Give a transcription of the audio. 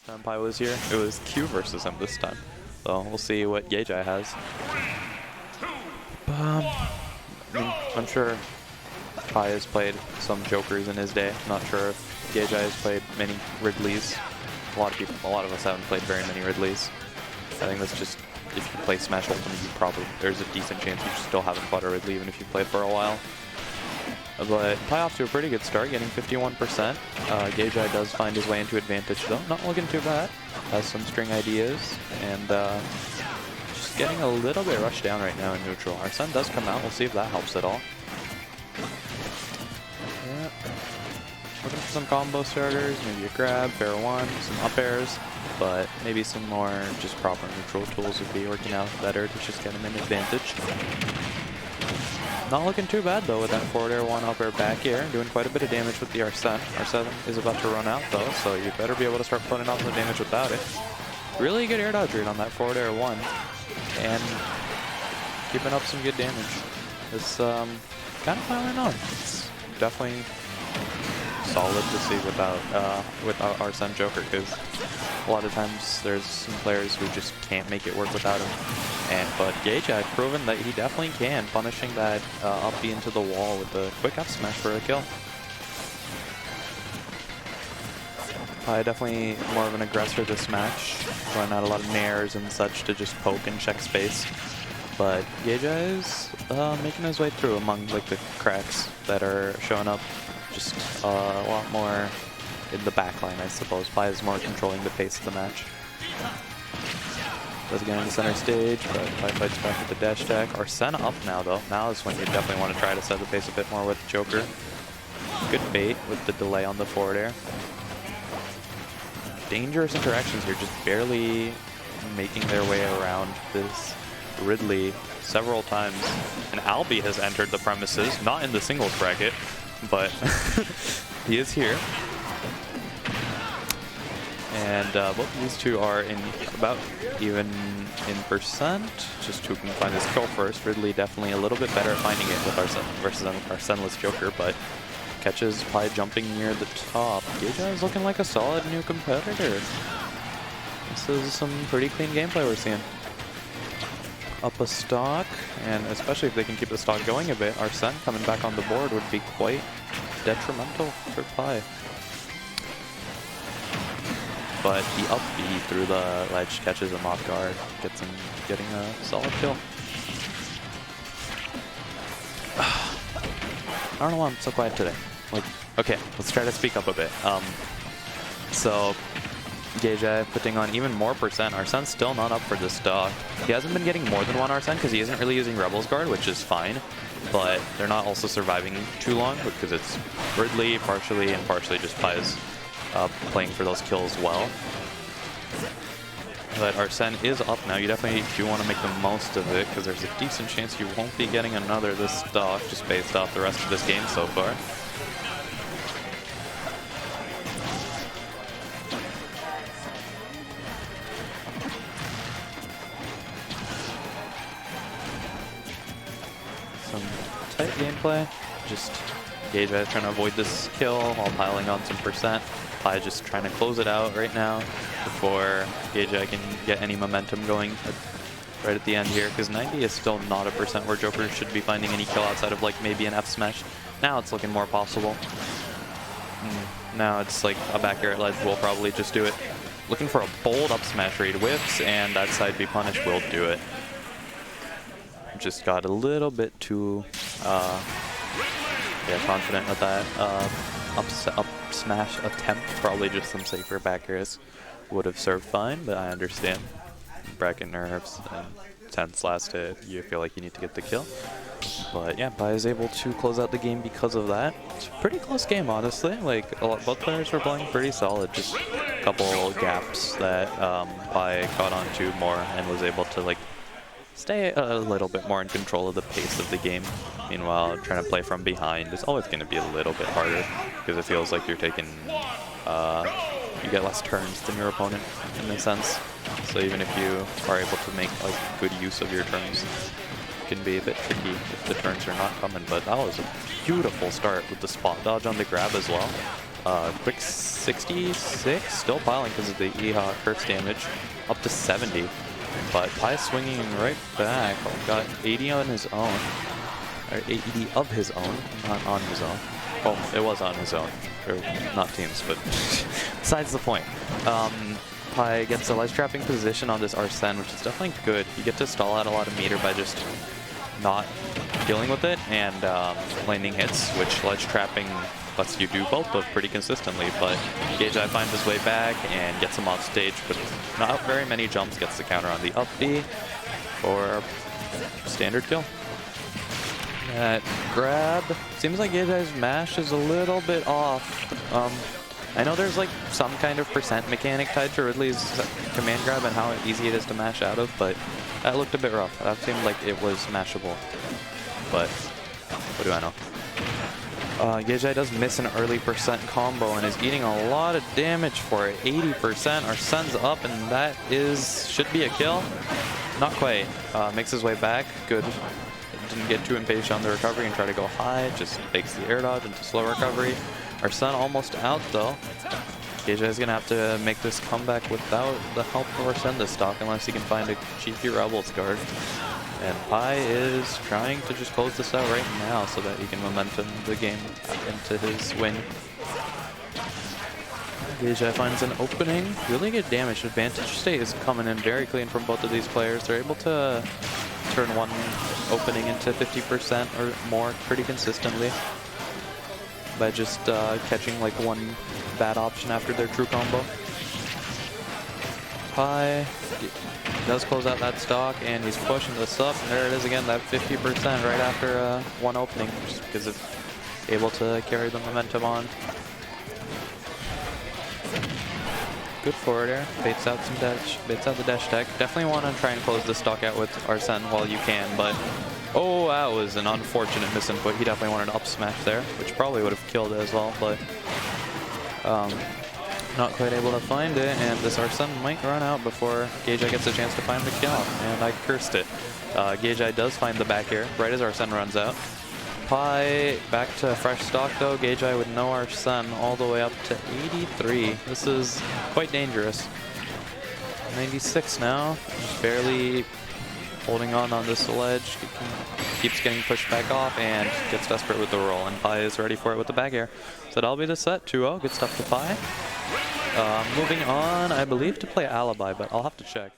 Time Pi was here, it was Q versus him this time. So we'll see what GeiJai has. I'm sure Pi has played some Jokers in his day. Not sure if GeiJai has played many Ridleys. A lot of us haven't played very many Ridleys. I think that's just, if you play Smash Ultimate, there's a decent chance you still haven't fought a Ridley even if you played for a while. But Pi off to a pretty good start, getting 51%. GeiJai does find his way into advantage though, not looking too bad. Has some string ideas, and just getting a little bit rushed down right now in neutral. Arsene does come out, we'll see if that helps at all. Yeah. Looking for some combo starters, maybe a grab, fair one, some up airs, but maybe some more just proper neutral tools would be working out better to just get him an advantage. Not looking too bad though with that forward air, one up air, back air, doing quite a bit of damage with the Arsene. Arsene is about to run out though, so you better be able to start putting on the damage without it. Really good air dodge read on that forward air one, and keeping up some good damage. It's kind of piling on. It's definitely solid to see without Arsene Joker, because a lot of times there's some players who just can't make it work without him. But GeiJai proven that he definitely can, punishing that up B into the wall with a quick up smash for a kill. Pi definitely more of an aggressor this match, throwing out a lot of nairs and such to just poke and check space. But GeiJai is making his way through among like the cracks that are showing up, just a lot more in the backline, I suppose. Pi is more controlling the pace of the match. Does get on the center stage, but Pi fights back with the dash attack. Arsene up now though. Now is when you definitely want to try to set the pace a bit more with Joker. Good bait with the delay on the forward air. Dangerous interactions here, just barely making their way around this Ridley several times. And Albi has entered the premises, not in the singles bracket, but he is here. And both of these two are in about even in percent. Just who can find this kill first. Ridley definitely a little bit better at finding it with Arsene versus Arseneless Joker, but catches Pi jumping near the top. GeiJai is looking like a solid new competitor. This is some pretty clean gameplay we're seeing. Up a stock, and especially if they can keep the stock going a bit, Arsene coming back on the board would be quite detrimental for Pi. But the up B through the ledge catches him off guard, gets him getting a solid kill. I don't know why I'm so quiet today. Like, okay, let's try to speak up a bit. So GeiJai putting on even more percent. Arsene's still not up for this stock. He hasn't been getting more than one Arsene because he isn't really using Rebel's Guard, which is fine. But they're not also surviving too long because it's Ridley partially and partially just Pi's playing for those kills well. But Arsene is up now. You definitely do want to make the most of it because there's a decent chance you won't be getting another this stock just based off the rest of this game so far. Some tight gameplay. Just GeiJai trying to avoid this kill while piling on some percent. Pi just trying to close it out right now before GeiJai can get any momentum going right at the end here, because 90 is still not a percent where Joker should be finding any kill outside of like maybe an F smash. Now it's looking more possible. Now it's like a back air at ledge will probably just do it. Looking for a bold up smash read, whiffs, and that side B punish will do it. Just got a little bit too confident with that up smash attempt. Probably just some safer back airs would have served fine, but I understand. Bracket nerves and tense last hit, you feel like you need to get the kill. But yeah, Pi is able to close out the game because of that. It's a pretty close game, honestly. Like both players were playing pretty solid. Just a couple gaps that Pi caught on to more and was able to like stay a little bit more in control of the pace of the game. Meanwhile, trying to play from behind is always going to be a little bit harder because it feels like you're taking, you get less turns than your opponent in a sense. So even if you are able to make like good use of your turns, it can be a bit tricky if the turns are not coming. But that was a beautiful start with the spot dodge on the grab as well. Quick 66, still piling because of the EHA curse damage, up to 70. But Pi swinging right back, got 80 on his own, or 80 of his own, not on his own. Well, it was on his own, or not teams, but besides the point. Pi gets a ledge trapping position on this Arsene, which is definitely good. You get to stall out a lot of meter by just not dealing with it and landing hits, which ledge trapping lets you do both of pretty consistently. But GeiJai finds his way back and gets him off stage with not very many jumps, gets the counter on the up B for a standard kill. That grab, seems like GeiJai's mash is a little bit off. I know there's like some kind of percent mechanic tied to Ridley's command grab and how easy it is to mash out of, but that looked a bit rough. That seemed like it was mashable, but what do I know? GeiJai does miss an early percent combo and is eating a lot of damage for it. 80%. Arsene's up, and that should be a kill. Not quite. Makes his way back. Good. Didn't get too impatient on the recovery and try to go high. Just fakes the air dodge into slow recovery. Arsene almost out though. GeiJai is gonna have to make this comeback without the help of Arsene this stock unless he can find a cheeky Rebels card. And Pi is trying to just close this out right now so that he can momentum the game into his win. GeiJai finds an opening. Really good damage. Advantage state is coming in very clean from both of these players. They're able to turn one opening into 50% or more pretty consistently by just catching like one bad option after their true combo. Pi does close out that stock, and he's pushing this up, and there it is again, that 50% right after one opening, just because it's able to carry the momentum on. Good forward air, baits out some dash, baits out the dash tech. Definitely want to try and close this stock out with Arsene while you can, but oh, that was an unfortunate misinput. He definitely wanted an up smash there, which probably would have killed it as well, but not quite able to find it, and this Arsene might run out before GeiJai gets a chance to find the kill, and I cursed it. GeiJai does find the back air right as Arsene runs out. Pi back to fresh stock though. GeiJai with no Arsene all the way up to 83. This is quite dangerous. 96 now, just barely holding on this ledge. Keeps getting pushed back off and gets desperate with the roll, and Pi is ready for it with the back air. So that'll be the set. 2-0. Good stuff to Pi. Moving on, I believe, to play Alibi, but I'll have to check.